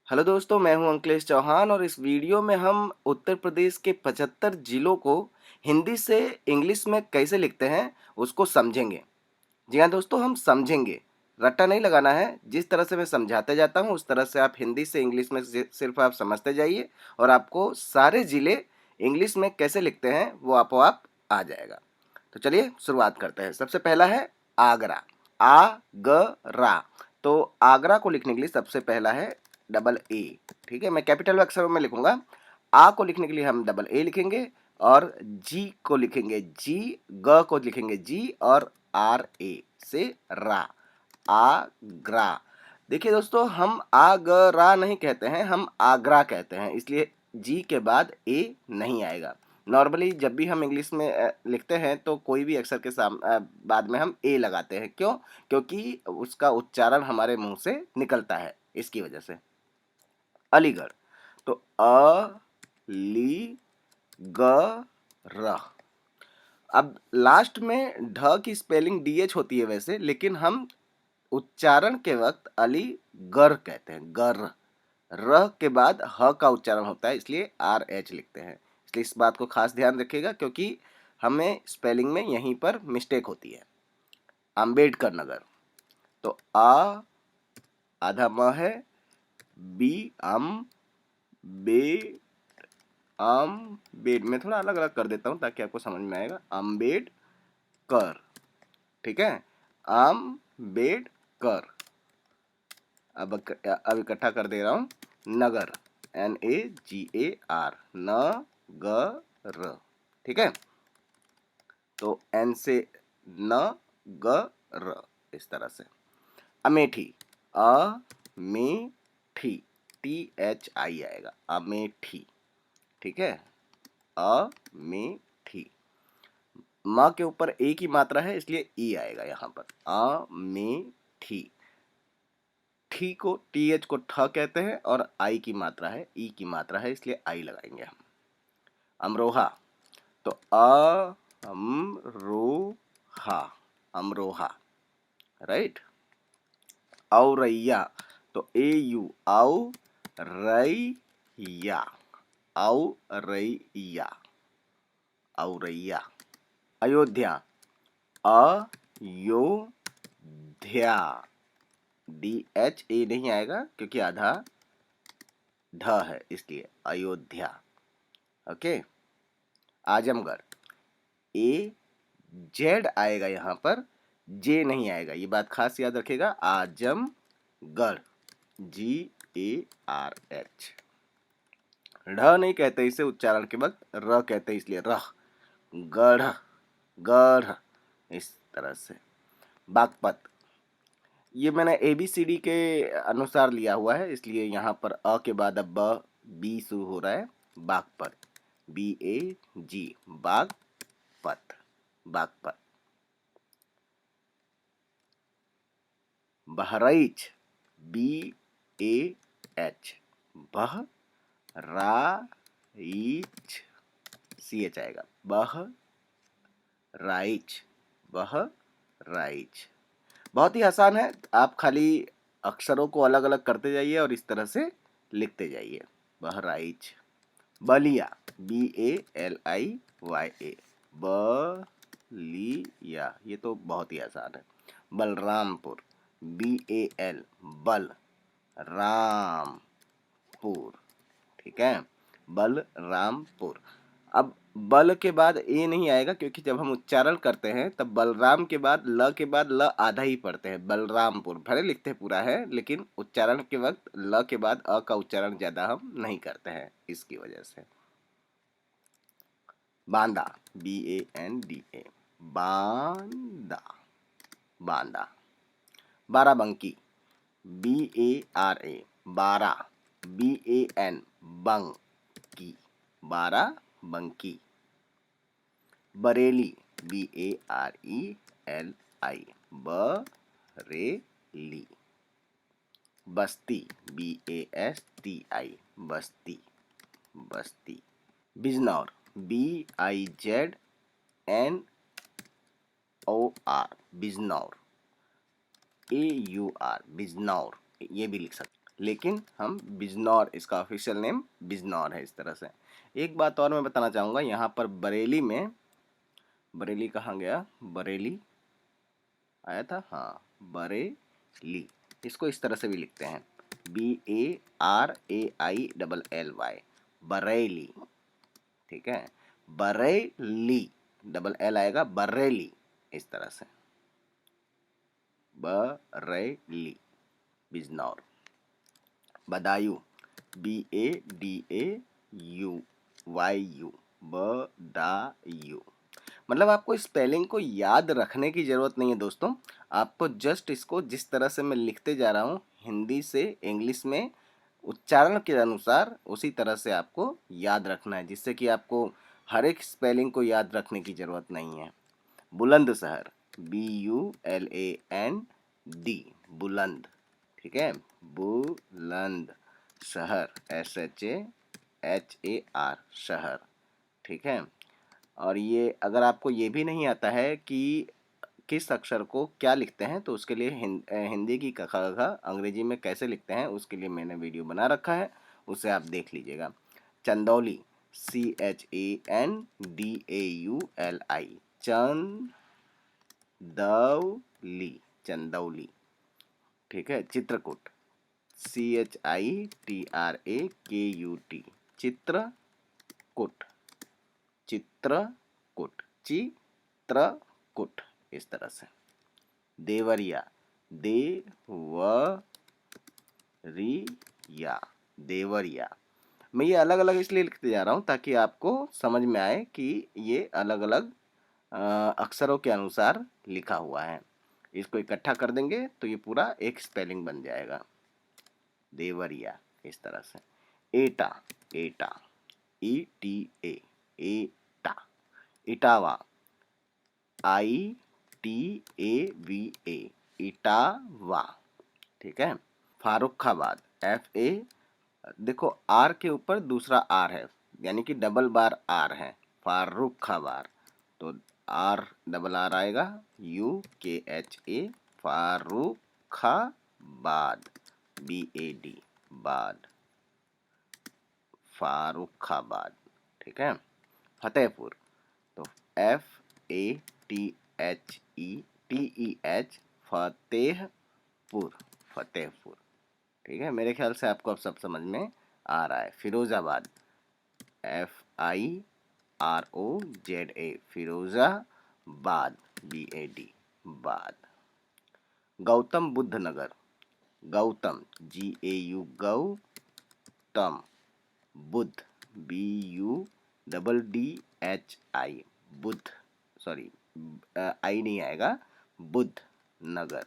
Hello दोस्तों, मैं हूं अंकलेश चौहान और इस वीडियो में हम उत्तर प्रदेश के 75 जिलों को हिंदी से इंग्लिश में कैसे लिखते हैं उसको समझेंगे। जी हाँ दोस्तों, हम समझेंगे, रट्टा नहीं लगाना है। जिस तरह से मैं समझाते जाता हूं उस तरह से आप हिंदी से इंग्लिश में सिर्फ आप समझते जाइए और आपको सारे जिले इंग्लिश में कैसे लिखते हैं वो आप आ जाएगा। तो चलिए शुरुआत करते हैं। सबसे पहला है आगरा, आ ग रा। तो आगरा को लिखने के लिए सबसे पहला है डबल ए। ठीक है, मैं कैपिटल अक्षरों में लिखूंगा। आ को लिखने के लिए हम डबल ए लिखेंगे और जी को लिखेंगे जी, ग को लिखेंगे जी और आर ए से रा, आगरा। देखिए दोस्तों, हम आगरा नहीं कहते हैं, हम आगरा कहते हैं, इसलिए जी के बाद ए नहीं आएगा। नॉर्मली जब भी हम इंग्लिश में लिखते हैं तो कोई भी अक्षर के बाद में हम ए लगाते हैं। क्यों? क्योंकि उसका उच्चारण हमारे मुंह से निकलता है, इसकी वजह से। अलीगढ़, तो ली ग र। अब लास्ट में ढ की स्पेलिंग डीएच होती है वैसे, लेकिन हम उच्चारण के वक्त अली गर कहते हैं, गर। र के बाद ह का उच्चारण होता है, इसलिए आर एच लिखते हैं। इसलिए इस बात को खास ध्यान रखिएगा क्योंकि हमें स्पेलिंग में यहीं पर मिस्टेक होती है। अंबेडकर नगर, तो आ आधा म है, बी अम बे आम बेड में थोड़ा अलग अलग कर देता हूँ ताकि आपको समझ में आएगा। अम्बेड कर, ठीक है, आम बेड कर। अब इकट्ठा कर दे रहा हूँ। नगर, NAGAR, न ग र। ठीक है, तो एन से न ग र, इस तरह से। अमेठी, अमेठी, THI आएगा, अमेठी। ठीक है, अमेठी। माँ के ऊपर ए की मात्रा है इसलिए ई आएगा यहाँ पर, अमेठी। ठी को TH को ठ कहते हैं और आई की मात्रा है, ई की मात्रा है, इसलिए आई लगाएंगे हम। अमरोहा, तो अमरोहा, अमरोहा, राइट। औरैया, तो AU, औ रैया, औरैया, औरैया। अयोध्या, अयोध्या, DHA नहीं आएगा क्योंकि आधा ढ है, इसलिए अयोध्या। ओके। आजमगढ़, AZ आएगा यहाँ पर, जे नहीं आएगा, ये बात खास याद रखेगा। आजमगढ़, GARH। ढ नहीं कहते इसे उच्चारण के वक्त, र कहते हैं, इसलिए रह, गढ़, गढ़, इस तरह से। बागपत, ये मैंने ABCD के अनुसार लिया हुआ है, इसलिए यहाँ पर अ के बाद अब बी शुरू हो रहा है। Baghpat, BAG, Baghpat, Baghpat. Bahraich, BAH, Bahraich, CH आएगा, बहराइच, बहराइच। बहुत ही आसान है, आप खाली अक्षरों को अलग अलग करते जाइए और इस तरह से लिखते जाइए। बहराइच। बलिया, BALIYA, बलिया, ये तो बहुत ही आसान है। बलरामपुर, BAL, बल रामपुर, ठीक है, बलरामपुर। अब बल के बाद ए नहीं आएगा क्योंकि जब हम उच्चारण करते हैं तब बलराम के बाद ल आधा ही पढ़ते हैं, बलरामपुर। भले लिखते पूरा है लेकिन उच्चारण के वक्त ल के बाद अ का उच्चारण ज्यादा हम नहीं करते हैं, इसकी वजह से। बांदा, BANDA, बांदा, बांदा। बाराबंकी, BARA, बारा, BAN, बंग की, बाराबंकी। बरेली, BARELI, बरेली। बस्ती, BASTI, बस्ती, बस्ती। बिजनौर, BIZNOR, बिजनौर, AUR, बिजनौर, ये भी लिख सकते। लेकिन हम बिजनौर, इसका ऑफिशियल नेम बिजनौर है। इस तरह से एक बात और मैं बताना चाहूँगा, यहाँ पर बरेली में, बरेली कहाँ गया, बरेली आया था, हाँ बरेली, इसको इस तरह से भी लिखते हैं, BARAILLY, बरेली, ठीक है, बरेली, डबल एल आएगा, बरेली, इस तरह से बरेली, बिजनौर। बदायूं, BADAUYU, बदायूं। मतलब आपको स्पेलिंग को याद रखने की ज़रूरत नहीं है दोस्तों, आपको जस्ट इसको जिस तरह से मैं लिखते जा रहा हूँ हिंदी से इंग्लिश में उच्चारण के अनुसार उसी तरह से आपको याद रखना है, जिससे कि आपको हर एक स्पेलिंग को याद रखने की ज़रूरत नहीं है। बुलंदशहर, BULAND, बुलंद, ठीक है, बुलंद शहर, SHAHAR, शहर, ठीक है। और ये अगर आपको ये भी नहीं आता है कि किस अक्षर को क्या लिखते हैं, तो उसके लिए हिंदी की क ख ग अंग्रेजी में कैसे लिखते हैं उसके लिए मैंने वीडियो बना रखा है, उसे आप देख लीजिएगा। चंदौली, CHANDAULI, चंदौली, चंदौली, ठीक है। चित्रकूट, CHITRAKUT, चित्रकूट, चित्रकूट, चित्रकूट, इस तरह से। देवरिया, देवरिया, देवरिया। मैं ये अलग अलग इसलिए लिखते जा रहा हूँ ताकि आपको समझ में आए कि ये अलग अलग अक्षरों के अनुसार लिखा हुआ है। इसको इकट्ठा कर देंगे तो ये पूरा एक स्पेलिंग बन जाएगा, देवरिया, इस तरह से। एटा, एटा, ETA, एटा, इटावा, ITAVA, इटावा, ठीक है। फारुखाबाद, FA, देखो आर के ऊपर दूसरा आर है, यानी कि डबल बार आर है, फारुखाबाद, तो आर डबल आर आएगा, UKHA, फारुखाबाद, BAD, बाद, फारुखाबाद, ठीक है। फतेहपुर, तो FATHETEH, फतेहपुर, फतेहपुर, ठीक है। मेरे ख्याल से आपको अब सब समझ में आ रहा है। फिरोजाबाद, FIROZA, फिरोजाबाद, BAD, बाद। Gautam Buddha Nagar, Gautam, GAU, Gautam, Buddha, BUDDHI, Buddha, sorry I नहीं आएगा, बुद्ध नगर,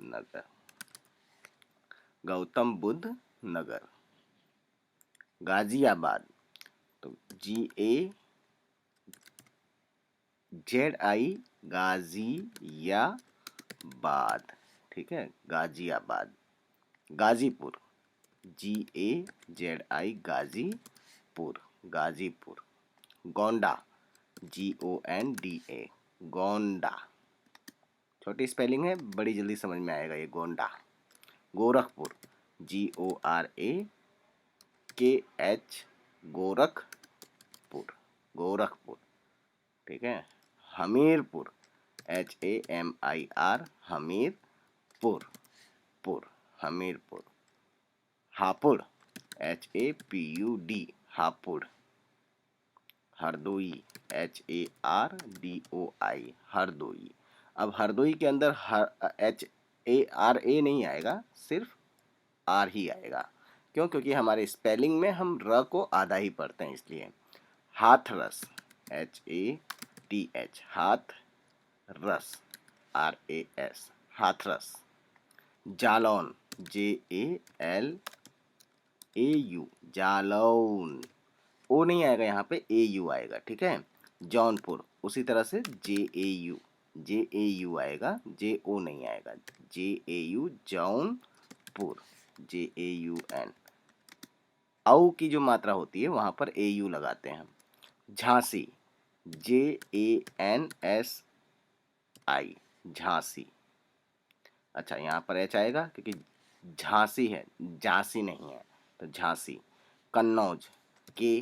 नगर, गौतम बुद्ध नगर। गाजियाबाद, तो GAZI, गाजियाबाद, ठीक है, गाजियाबाद। गाजीपुर, GAZI, गाजीपुर, गाजीपुर। गोंडा, GONDA, गोंडा, छोटी स्पेलिंग है, बड़ी जल्दी समझ में आएगा ये, गोंडा। गोरखपुर, GORAKH, गोरखपुर, गोरखपुर, ठीक है। हमीरपुर, HAMIR, हमीरपुर, पुर, हमीरपुर। हापुड़, HAPUD, हापुड़। हरदोई, HARDOI, हरदोई। अब हरदोई के अंदर HARA नहीं आएगा, सिर्फ आर ही आएगा। क्यों? क्योंकि हमारे स्पेलिंग में हम र को आधा ही पढ़ते हैं, इसलिए। हाथरस, HATH, हाथ रस, RAS, हाथरस। जालौन, JALAU, जालौन, ओ नहीं आएगा यहाँ पे, AU आएगा, ठीक है। जौनपुर, उसी तरह से JAU आएगा, JO नहीं आएगा, JAU, जौनपुर, JAUN। औ की जो मात्रा होती है वहाँ पर AU लगाते हैं हम। झांसी, JANSI, झांसी। अच्छा, यहाँ पर H आएगा क्योंकि झांसी है, झांसी नहीं है, तो झांसी। कन्नौज, के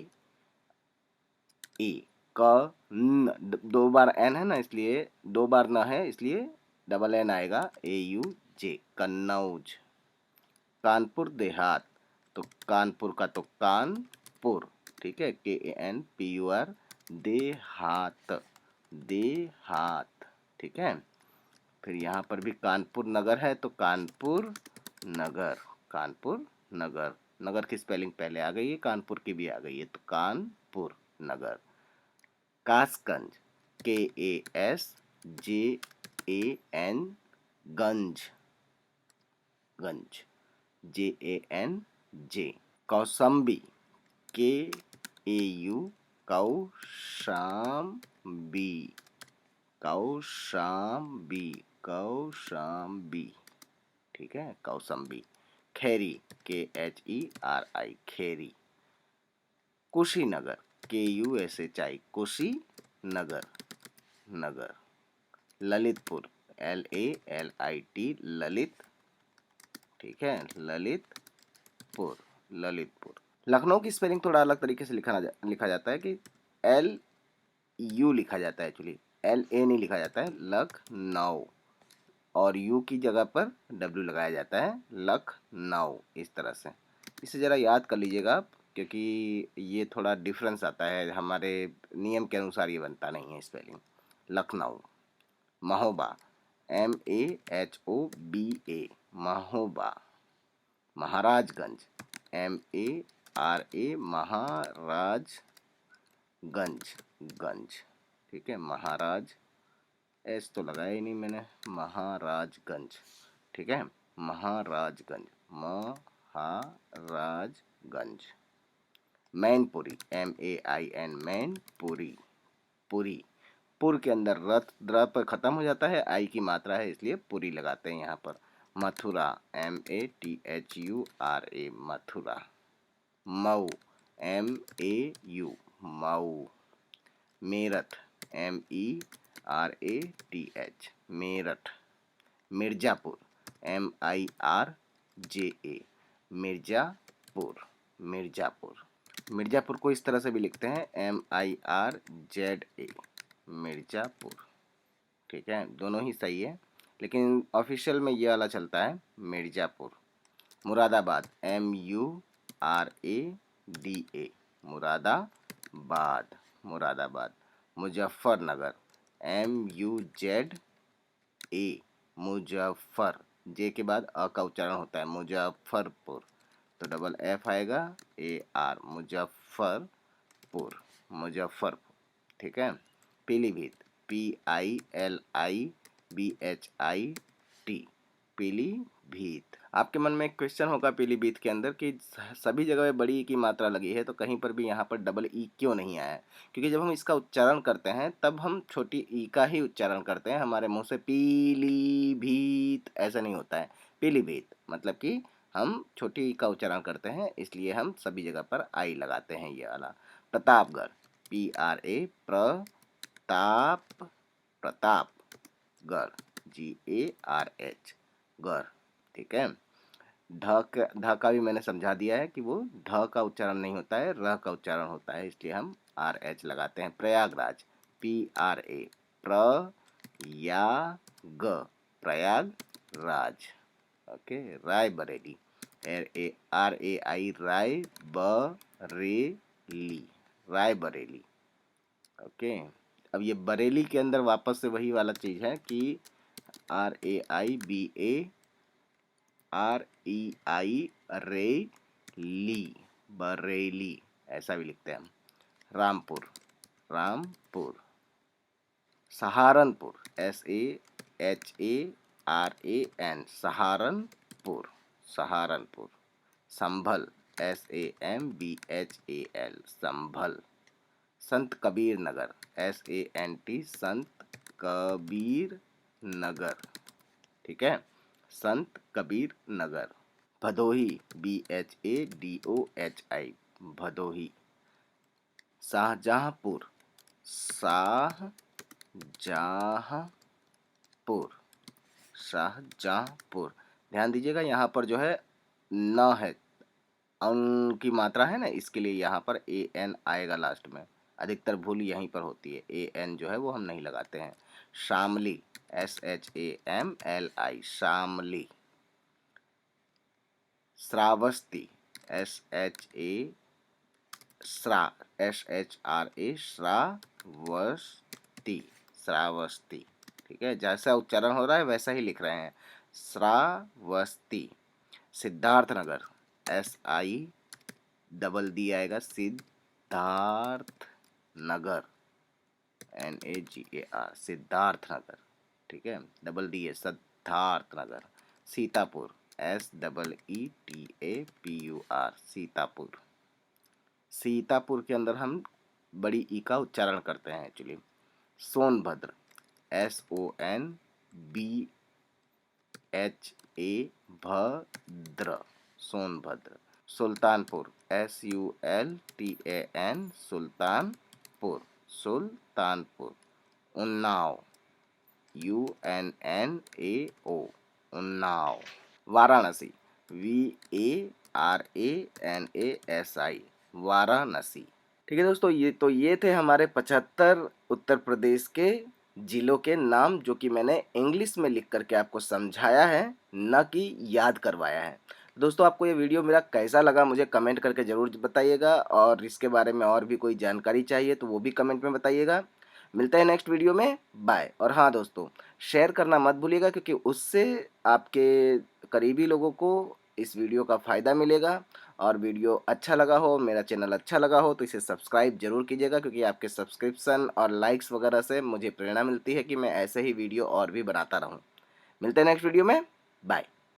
ए, क न, दो बार एन है ना, इसलिए दो बार न है, इसलिए डबल एन आएगा, ए यू जे, कन्नौज। कानपुर देहात, तो कानपुर का तो कानपुर, ठीक है, के A N P U are, देहात, देहात, ठीक है। फिर यहाँ पर भी कानपुर नगर है, तो कानपुर नगर, कानपुर नगर, नगर की स्पेलिंग पहले आ गई है, कानपुर की भी आ गई है, तो Kanpur Nagar. Kasganj, K A S J A N, ganj, ganj, J A N J. Kaushambi, K A U, Kaushambi, Kaushambi, Kaushambi, ठीक है, Kaushambi. Khairi, K H E R I, Khairi. Kushinagar, K U S H I, Kushinagar, Nagar. Lalitpur, L A L I T, Lalit, ठीक है, ललितपुर, ललितपुर। लखनऊ की स्पेलिंग थोड़ा अलग तरीके से लिखा जाता है कि एल यू लिखा जाता है, एक्चुअली एल ए नहीं लिखा जाता है, लखनऊ, और यू की जगह पर डब्ल्यू लगाया जाता है, लखनऊ, इस तरह से। इसे ज़रा याद कर लीजिएगा आप, क्योंकि ये थोड़ा डिफरेंस आता है, हमारे नियम के अनुसार ये बनता नहीं है spelling. Lucknow. Mahoba, M A H O B A, Mahoba. Maharajganj, M A R A, Maharajganj, Ganj, ठीक है, महाराज, एस तो लगाया ही नहीं मैंने, महाराजगंज, ठीक है, Maharajganj, Maharajganj. Mainpuri, M A I N, Mainpuri, Puri. पुर के अंदर रथ, द्र पर खत्म हो जाता है, आई की मात्रा है, इसलिए पुरी लगाते हैं यहाँ पर। Mathura, M A T H U R A, Mathura. Mau, M A U, Mau. Meerut, M E R A T H, Meerut. Mirzapur, M I R J A, Mirzapur, Mirzapur. Mirzapur को इस तरह से भी लिखते हैं, M I R Z A, Mirzapur, ठीक है, दोनों ही सही है, लेकिन ऑफिशियल में ये वाला चलता है, Mirzapur. Moradabad, M U R A D A, Moradabad, Moradabad. Muzaffarnagar, M U Z A, Muzaffar, J के बाद अ का उच्चारण होता है, मुजफ्फरपुर, तो डबल एफ आएगा, ए आर, मुजफ्फरपुर, मुजफ्फरपुर, ठीक है। Pilibhit, P I L I B H I T, Pilibhit. आपके मन में एक क्वेश्चन होगा पीलीभीत के अंदर कि सभी जगह में बड़ी ई की मात्रा लगी है, तो कहीं पर भी यहाँ पर डबल ई क्यों नहीं आया है? क्योंकि जब हम इसका उच्चारण करते हैं तब हम छोटी ई का ही उच्चारण करते हैं, हमारे मुंह से पीलीभीत ऐसा नहीं होता है। पीलीभीत मतलब कि हम छोटी ई का उच्चारण करते हैं, इसलिए हम सभी जगह पर आई लगाते हैं, ये वाला। Pratapgarh, P R A Pratap, Pratapgarh, G A R H, garh, ठीक है। ढ का भी मैंने समझा दिया है कि वो ढ का उच्चारण नहीं होता है, र का उच्चारण होता है, इसलिए हम आर एच लगाते हैं। प्रयागराज, पी आर ए प्र या ग, Prayagraj, okay. Raebareli, R A I, Rae Bareli, Raebareli, okay. अब ये बरेली के अंदर वापस से वही वाला चीज़ है कि R A I B A R E I रे ली, बरेली, ऐसा भी लिखते हैं हम। Rampur, Rampur. Saharanpur, S A H A R A N, Saharanpur, Saharanpur. Sambhal, S A M B H A L, Sambhal. Sant Kabir Nagar, S A N T, Sant Kabir Nagar, ठीक है, Sant Kabir Nagar. Bhadohi, B H A D O H I, Bhadohi. Shahjahanpur, Shahjahanpur, Shahjahanpur. ध्यान दीजिएगा यहाँ पर जो है न है, अन की मात्रा है ना, इसके लिए यहाँ पर ए एन आएगा लास्ट में। अधिकतर भूल यहीं पर होती है, ए एन जो है वो हम नहीं लगाते हैं। शामली, SHAMLI, शामली। श्रावस्ती, SHRA, श्रावस्ती, श्रावस्ती। ठीक है, जैसा उच्चारण हो रहा है वैसा ही लिख रहे हैं, श्रावस्ती। सिद्धार्थनगर, SIDD आएगा, सिद्धार्थ नगर, NAGAR, सिद्धार्थनगर। ठीक है, DD है, सिद्धार्थनगर। सीतापुर, SEETAPUR, सीतापुर। सीतापुर के अंदर हम बड़ी ई का उच्चारण करते हैं एक्चुअली। सोनभद्र, SONBHA, भद्र, Sonbhadra. Sultanpur, SULTAN, Sultanpur, Sultanpur. Unnao, UNNAO, Unnao. Varanasi, VARANASI, Varanasi. ठीक है दोस्तों, ये थे हमारे 75 उत्तर प्रदेश के जिलों के नाम, जो कि मैंने इंग्लिश में लिख करके आपको समझाया है, न कि याद करवाया है। दोस्तों, आपको ये वीडियो मेरा कैसा लगा मुझे कमेंट करके ज़रूर बताइएगा, और इसके बारे में और भी कोई जानकारी चाहिए तो वो भी कमेंट में बताइएगा। मिलते हैं नेक्स्ट वीडियो में, बाय। और हाँ दोस्तों, शेयर करना मत भूलिएगा, क्योंकि उससे आपके करीबी लोगों को इस वीडियो का फ़ायदा मिलेगा। और वीडियो अच्छा लगा हो, मेरा चैनल अच्छा लगा हो, तो इसे सब्सक्राइब जरूर कीजिएगा, क्योंकि आपके सब्सक्रिप्शन और लाइक्स वगैरह से मुझे प्रेरणा मिलती है कि मैं ऐसे ही वीडियो और भी बनाता रहूं। मिलते हैं नेक्स्ट वीडियो में, बाय।